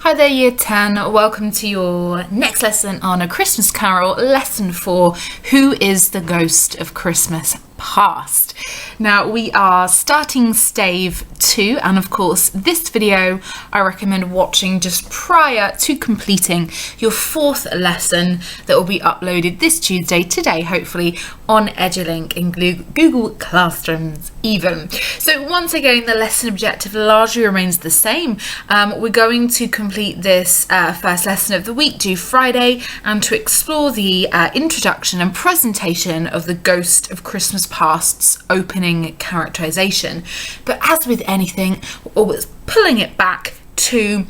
Hi there, Year 10. Welcome to your next lesson on A Christmas Carol, Lesson 4, Who is the Ghost of Christmas Past? Now, we are starting stave 2, and of course, this video I recommend watching just prior to completing your 4th lesson that will be uploaded this Tuesday, today, hopefully, on Edulink in Google Classrooms even. So once again, the lesson objective largely remains the same. We're going to complete this first lesson of the week due Friday and to explore the introduction and presentation of the Ghost of Christmas Past's opening characterization. But as with anything, we're always pulling it back to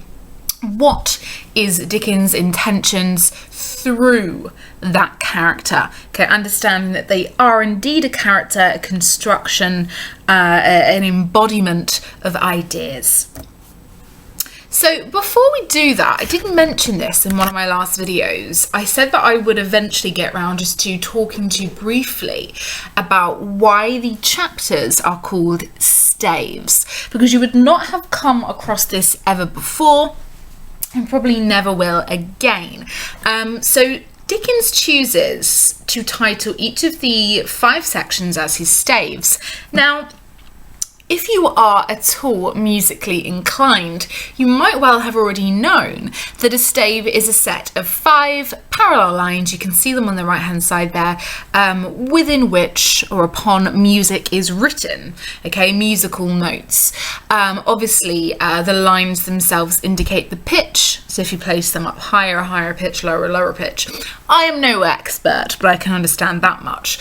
what is Dickens' intentions through that character. Okay, understanding that they are indeed a character, a construction, an embodiment of ideas. So before we do that, I did mention this in one of my last videos. I said that I would eventually get round just to talking to you briefly about why the chapters are called staves, because you would not have come across this ever before and probably never will again. So Dickens chooses to title each of the 5 sections as his staves. Now, if you are at all musically inclined, you might well have already known that a stave is a set of 5 parallel lines, you can see them on the right hand side there, within which or upon music is written, okay, musical notes. Obviously, the lines themselves indicate the pitch, so if you place them up higher, a higher pitch, lower, a lower pitch. I am no expert, but I can understand that much.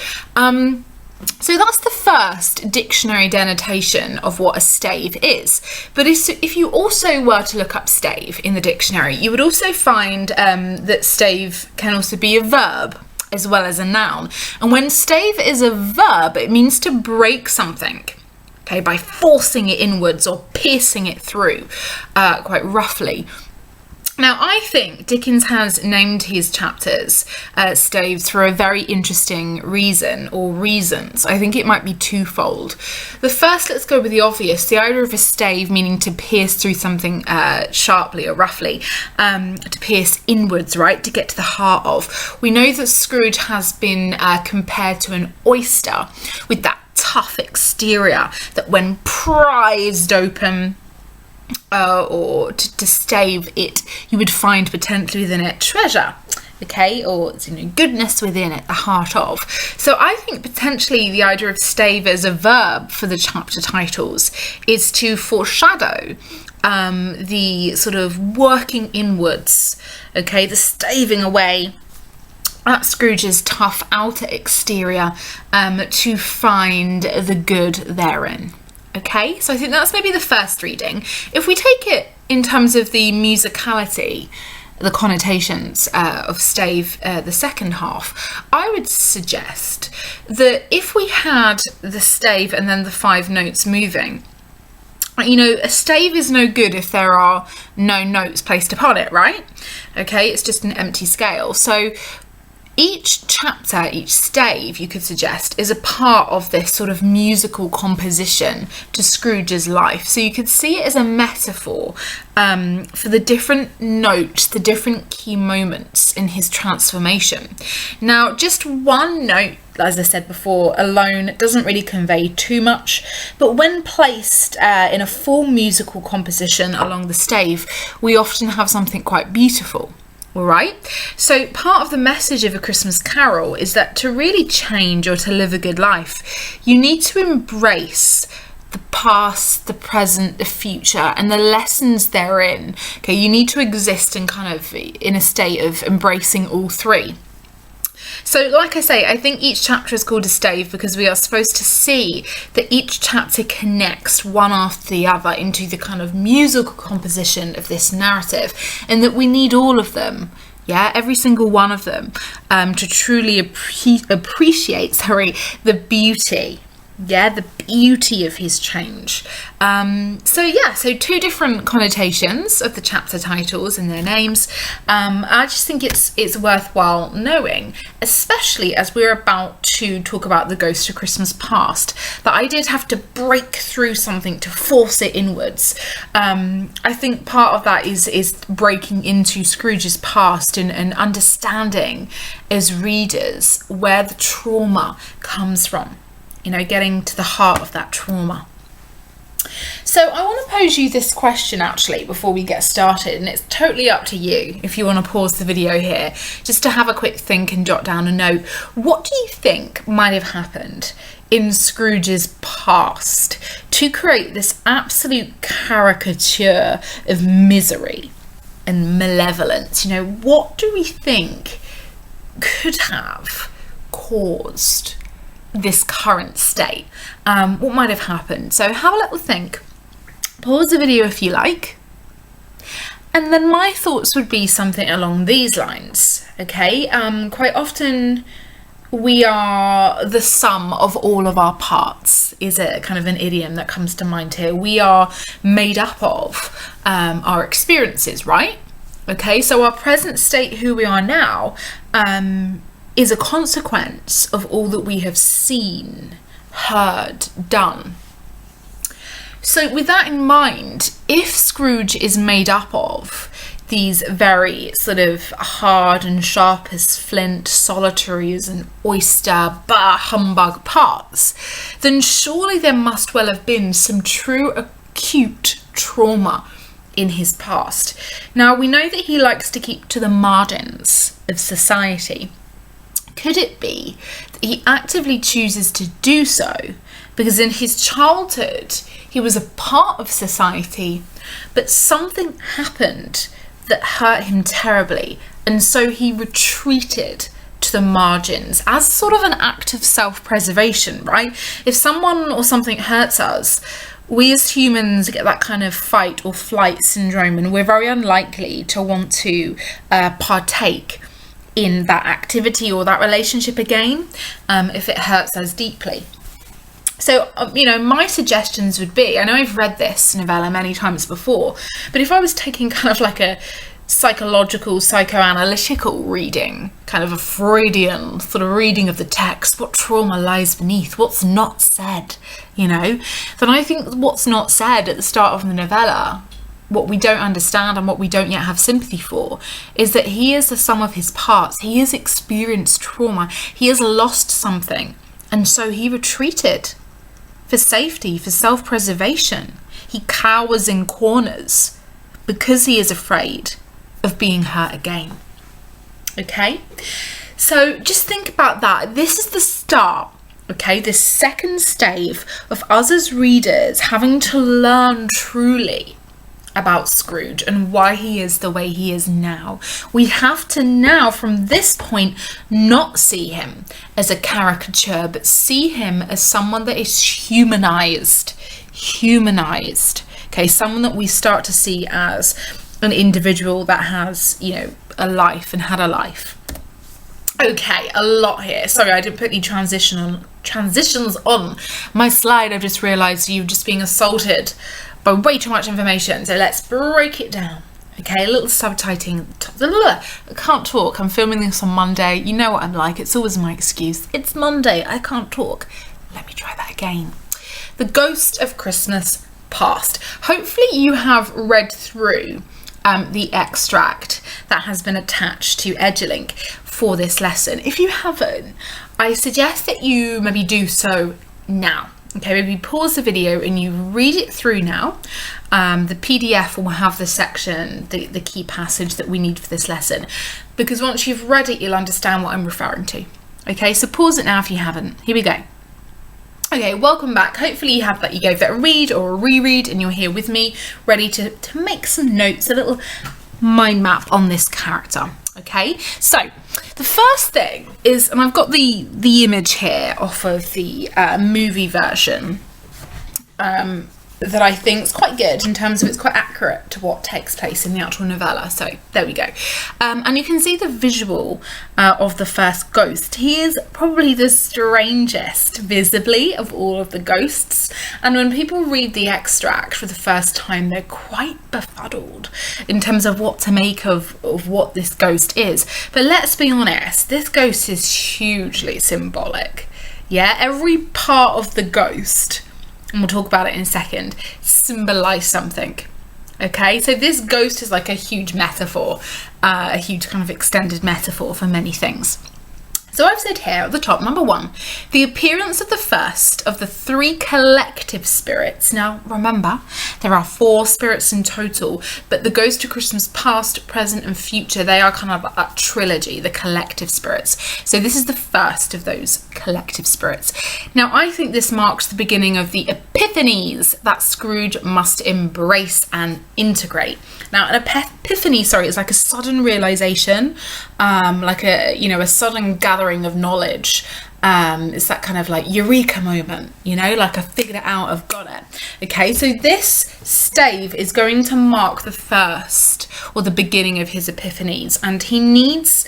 So that's the first dictionary denotation of what a stave is. But if you also were to look up stave in the dictionary, you would also find that stave can also be a verb as well as a noun. And when stave is a verb, it means to break something, okay, by forcing it inwards or piercing it through, quite roughly. Now, I think Dickens has named his chapters staves for a very interesting reason, or reasons. I think it might be twofold. The first, let's go with the obvious, the idea of a stave meaning to pierce through something sharply or roughly, to pierce inwards, right, to get to the heart of. We know that Scrooge has been compared to an oyster with that tough exterior that when prized open, or to stave it, you would find potentially within it treasure, okay, or goodness within it, the heart of. So I think potentially the idea of stave as a verb for the chapter titles is to foreshadow the sort of working inwards, okay, the staving away at Scrooge's tough outer exterior to find the good therein. Okay, so I think that's maybe the first reading. If we take it in terms of the musicality, the connotations of stave, the second half, I would suggest that if we had the stave and then the 5 notes moving, a stave is no good if there are no notes placed upon it, right? Okay, it's just an empty scale. So each chapter, each stave, you could suggest, is a part of this sort of musical composition to Scrooge's life. So you could see it as a metaphor for the different notes, the different key moments in his transformation. Now, just one note, as I said before, alone doesn't really convey too much, but when placed in a full musical composition along the stave, we often have something quite beautiful. All right, so part of the message of A Christmas Carol is that to really change or to live a good life, you need to embrace the past, the present, the future, and the lessons therein. Okay, you need to exist in in a state of embracing all 3. So like I say, I think each chapter is called a stave because we are supposed to see that each chapter connects one after the other into the kind of musical composition of this narrative, and that we need all of them, every single one of them, to truly appreciate the beauty Yeah, the beauty of his change. So two different connotations of the chapter titles and their names. I just think it's worthwhile knowing, especially as we're about to talk about the Ghost of Christmas Past, that I did have to break through something to force it inwards. I think part of that is breaking into Scrooge's past and understanding as readers where the trauma comes from. Getting to the heart of that trauma. So I want to pose you this question actually before we get started, and it's totally up to you if you want to pause the video here just to have a quick think and jot down a note. What do you think might have happened in Scrooge's past to create this absolute caricature of misery and malevolence? What do we think could have caused this current state? What might have happened? So have a little think, pause the video if you like, and then my thoughts would be something along these lines. Okay, quite often we are the sum of all of our parts is a kind of an idiom that comes to mind here. We are made up of our experiences, right? Okay, so our present state, who we are now, is a consequence of all that we have seen, heard, done. So with that in mind, if Scrooge is made up of these very sort of hard and sharp as flint, solitary as an oyster, bah humbug parts, then surely there must well have been some true acute trauma in his past. Now, we know that he likes to keep to the margins of society. Could it be that he actively chooses to do so because in his childhood he was a part of society, but something happened that hurt him terribly, and so he retreated to the margins as sort of an act of self-preservation, right? If someone or something hurts us, we as humans get that kind of fight or flight syndrome, and we're very unlikely to want to partake in that activity or that relationship again if it hurts us deeply. So, my suggestions would be, I know I've read this novella many times before, but if I was taking kind of like a psychological, psychoanalytical reading, kind of a Freudian sort of reading of the text, what trauma lies beneath, what's not said, then I think what's not said at the start of the novella, what we don't understand and what we don't yet have sympathy for, is that he is the sum of his parts. He has experienced trauma. He has lost something. And so he retreated for safety, for self-preservation. He cowers in corners because he is afraid of being hurt again. Okay? So just think about that. This is the start, okay, this second stave of us as readers having to learn truly about Scrooge and why he is the way he is now. We have to now, from this point, not see him as a caricature, but see him as someone that is humanized. Okay, someone that we start to see as an individual that has, a life and had a life. Okay, a lot here. Sorry, I didn't put any transitions on my slide. I've just realised you're just being assaulted by way too much information, so let's break it down. Okay, a little subtitling. I can't talk. I'm filming this on Monday. You know what I'm like. It's always my excuse. It's Monday. I can't talk. Let me try that again. The Ghost of Christmas Past. Hopefully you have read through the extract that has been attached to Edgelink for this lesson. If you haven't, I suggest that you maybe do so now. Okay, maybe pause the video and you read it through now. The PDF will have the section, the key passage that we need for this lesson, because once you've read it, you'll understand what I'm referring to. Okay, so pause it now if you haven't. Here we go. Okay, welcome back. Hopefully you gave that a read or a reread and you're here with me, ready to make some notes, a little mind map on this character. Okay, so the first thing is, and I've got the image here off of the movie version. that I think is quite good in terms of it's quite accurate to what takes place in the actual novella. So there we go. And you can see the visual of the first ghost. He is probably the strangest visibly of all of the ghosts. And when people read the extract for the first time, they're quite befuddled in terms of what to make of what this ghost is. But let's be honest, this ghost is hugely symbolic. Yeah, every part of the ghost, and we'll talk about it in a second, symbolize something. Okay, so this ghost is like a huge metaphor, a huge kind of extended metaphor for many things. So I've said here at the top, number 1, the appearance of the first of the 3 collective spirits. Now remember, there are 4 spirits in total, but the ghost of Christmas past, present and future, they are kind of a trilogy, the collective spirits. So this is the first of those collective spirits. Now I think this marks the beginning of the epiphanies that Scrooge must embrace and integrate. Now an epiphany, is like a sudden realization, like a sudden gathering of knowledge. It's that kind of like eureka moment, like I figured it out, I've got it. Okay, so this stave is going to mark the first or the beginning of his epiphanies, and he needs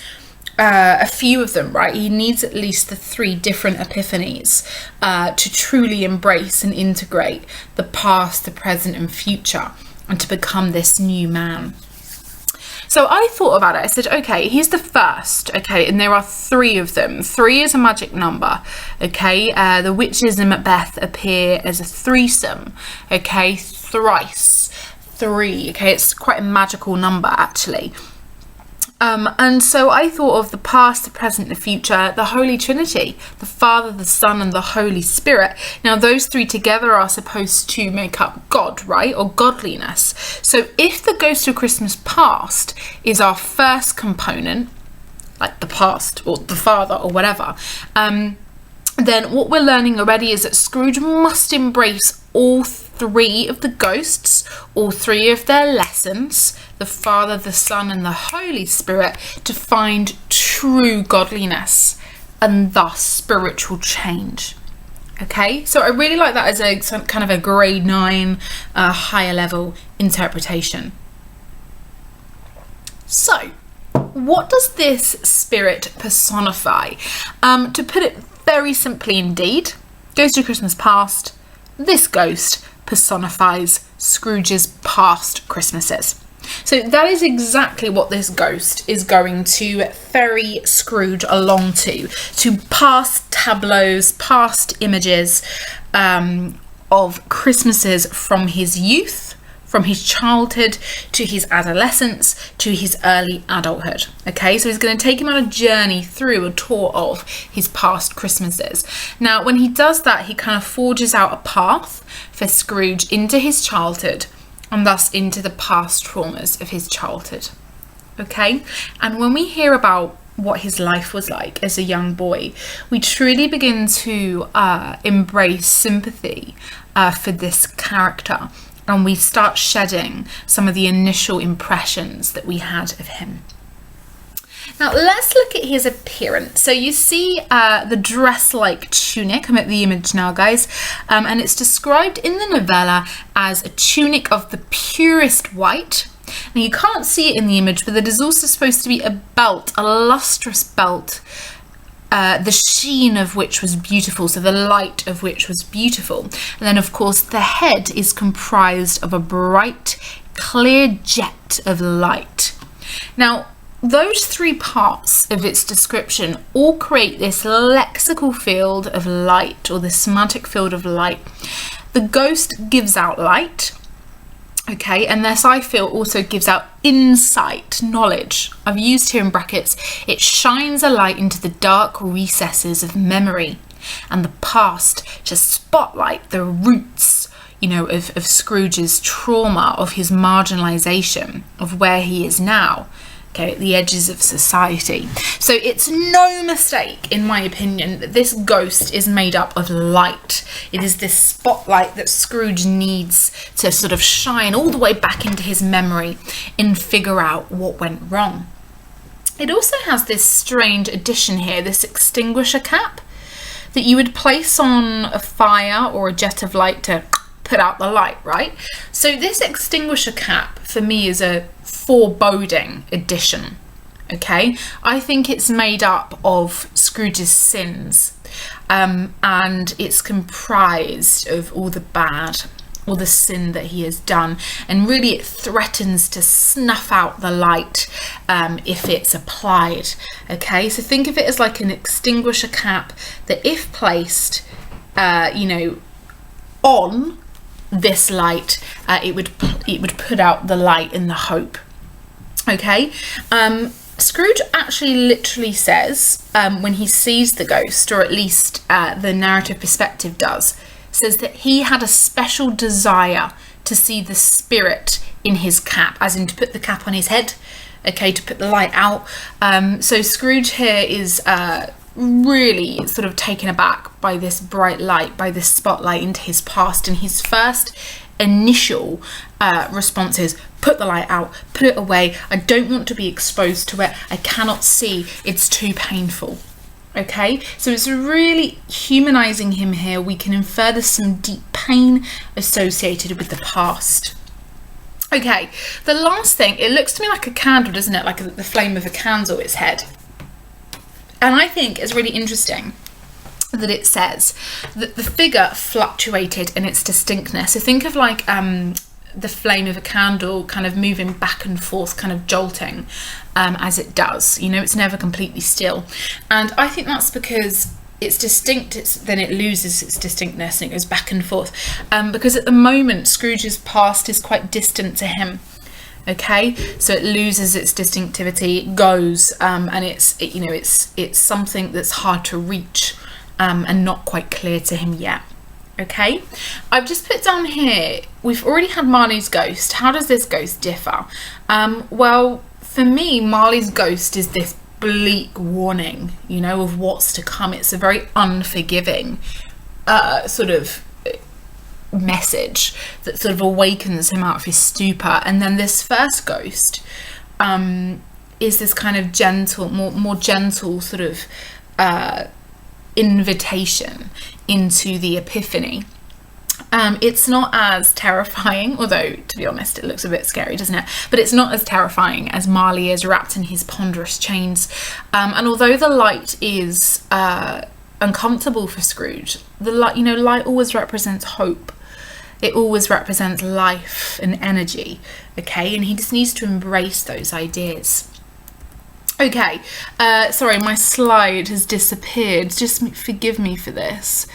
a few of them, right? He needs at least the 3 different epiphanies to truly embrace and integrate the past, the present and future, and to become this new man. So I thought about it. I said, okay, he's the first, okay, and there are 3 of them. 3 is a magic number, okay. The witches in Macbeth appear as a threesome, okay, thrice, 3, okay. It's quite a magical number, actually. And so I thought of the past, the present, the future, the Holy Trinity, the Father, the Son, and the Holy Spirit. Now, those 3 together are supposed to make up God, right? Or godliness. So if the ghost of Christmas past is our first component, like the past or the Father or whatever, then what we're learning already is that Scrooge must embrace all 3 of the ghosts, all 3 of their lessons, the Father, the Son, and the Holy Spirit, to find true godliness and thus spiritual change. Okay, so I really like that as some kind of a grade 9 higher level interpretation. So what does this spirit personify? To put it very simply indeed, Ghost of Christmas Past, this ghost personifies Scrooge's past Christmases. So that is exactly what this ghost is going to ferry Scrooge along to past tableaus, past images of Christmases from his youth, from his childhood to his adolescence to his early adulthood. Okay, so he's going to take him on a journey through a tour of his past Christmases. Now, when he does that, he kind of forges out a path for Scrooge into his childhood and thus into the past traumas of his childhood. Okay, and when we hear about what his life was like as a young boy, we truly begin to embrace sympathy for this character, and we start shedding some of the initial impressions that we had of him. Now let's look at his appearance. So you see the dress-like tunic. I'm at the image now, guys, and it's described in the novella as a tunic of the purest white. Now you can't see it in the image, but it is also supposed to be a belt, a lustrous belt, the sheen of which was beautiful, so the light of which was beautiful. And then of course the head is comprised of a bright, clear jet of light. Now those 3 parts of its description all create this lexical field of light, or the semantic field of light. The ghost gives out light, okay, and this I feel also gives out insight, knowledge. I've used here in brackets, it shines a light into the dark recesses of memory and the past to spotlight the roots, of Scrooge's trauma, of his marginalisation, of where he is now. Okay, at the edges of society. So it's no mistake, in my opinion, that this ghost is made up of light. It is this spotlight that Scrooge needs to sort of shine all the way back into his memory and figure out what went wrong. It also has this strange addition here, this extinguisher cap that you would place on a fire or a jet of light to put out the light, right? So this extinguisher cap for me is a foreboding addition. Okay, I think it's made up of Scrooge's sins, and it's comprised of all the bad, all the sin that he has done, and really it threatens to snuff out the light if it's applied. Okay, so think of it as like an extinguisher cap that, if placed, on this light, it would put out the light in the hope. Okay. Scrooge actually literally says, when he sees the ghost, or at least the narrative perspective does, says that he had a special desire to see the spirit in his cap, as in to put the cap on his head, okay, to put the light out. So Scrooge here is really sort of taken aback by this bright light, by this spotlight into his past, and his first initial response is, put the light out, put it away, I don't want to be exposed to it, I cannot see, it's too painful. Okay, so it's really humanizing him here. We can infer there's some deep pain associated with the past. Okay, the last thing, it looks to me like a candle, doesn't it, like the flame of a candle, its head. And I think it's really interesting that it says that the figure fluctuated in its distinctness. So think of like the flame of a candle kind of moving back and forth, kind of jolting as it does. It's never completely still. And I think that's because it's distinct, then it loses its distinctness and it goes back and forth. Because at the moment, Scrooge's past is quite distant to him. Okay, so it loses its distinctivity, it goes, and it's something that's hard to reach. And not quite clear to him yet. Okay, I've just put down here, we've already had Marley's ghost. How does this ghost differ? Well, for me, Marley's ghost is this bleak warning, of what's to come. It's a very unforgiving sort of message that sort of awakens him out of his stupor. And then this first ghost is this kind of gentle, more gentle sort of invitation into the epiphany. It's not as terrifying, although to be honest it looks a bit scary, doesn't it? But it's not as terrifying as Marley is wrapped in his ponderous chains. And although the light is uncomfortable for Scrooge, the light, light always represents hope. It always represents life and energy, okay? And he just needs to embrace those ideas. Okay, sorry, my slide has disappeared. Just forgive me for this.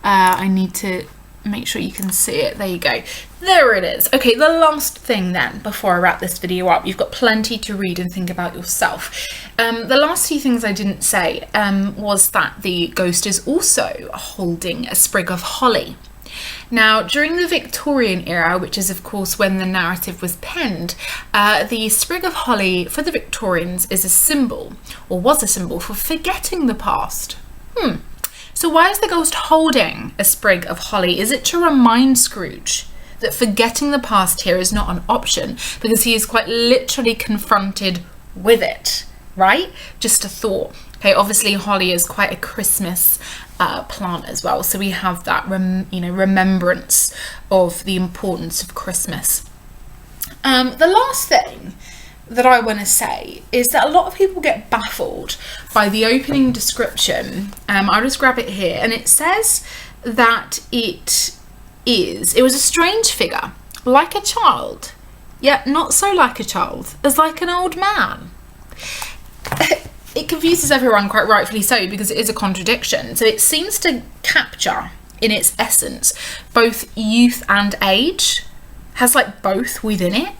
I need to make sure you can see it. There you go. There it is. Okay, the last thing then, before I wrap this video up, you've got plenty to read and think about yourself. The last few things I didn't say was that the ghost is also holding a sprig of holly. Now, during the Victorian era, which is of course when the narrative was penned, the sprig of holly for the Victorians is a symbol, or was a symbol, for forgetting the past. So why is the ghost holding a sprig of holly? Is it to remind Scrooge that forgetting the past here is not an option, because he is quite literally confronted with it, right? Just a thought. Okay, obviously holly is quite a Christmas plant as well, so we have that remembrance of the importance of Christmas. The last thing that I want to say is that a lot of people get baffled by the opening description. I'll just grab it here, and it says that it was a strange figure, like a child, yet not so like a child, as like an old man. It confuses everyone, quite rightfully so, because it is a contradiction. So it seems to capture, in its essence, both youth and age, has like both within it.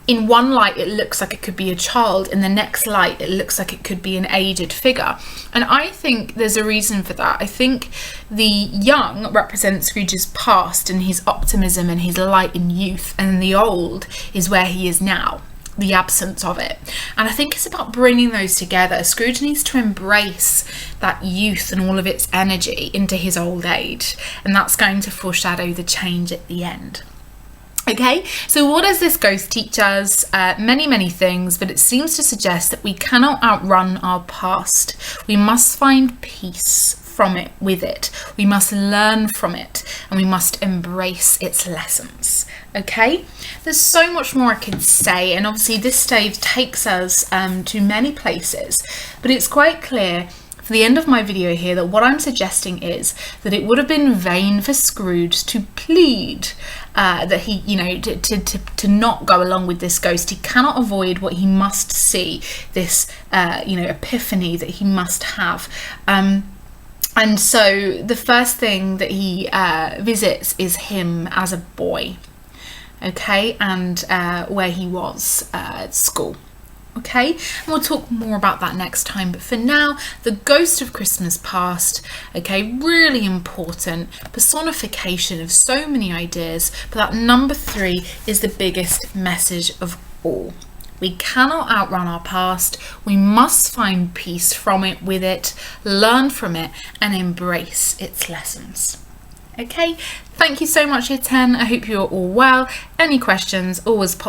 In one light, it looks like it could be a child. In the next light, it looks like it could be an aged figure. And I think there's a reason for that. I think the young represents Scrooge's past and his optimism and his light in youth, and the old is where he is now, the absence of it. And I think it's about bringing those together. Scrooge needs to embrace that youth and all of its energy into his old age, and that's going to foreshadow the change at the end. Okay, so what does this ghost teach us? Many things, but it seems to suggest that we cannot outrun our past. We must find peace from it with it. We must learn from it, and we must embrace its lessons. Okay, there's so much more I could say, and obviously this stage takes us to many places, but it's quite clear for the end of my video here that what I'm suggesting is that it would have been vain for Scrooge to plead that he, to not go along with this ghost. He cannot avoid what he must see, this, epiphany that he must have. And so the first thing that he visits is him as a boy, okay, and where he was at school. Okay, and we'll talk more about that next time, but for now, the ghost of Christmas past, okay, really important personification of so many ideas, but that number 3 is the biggest message of all. We cannot outrun our past. We must find peace from it, with it, learn from it, and embrace its lessons. Okay, thank you so much, Year 10. I hope you're all well. Any questions, always pop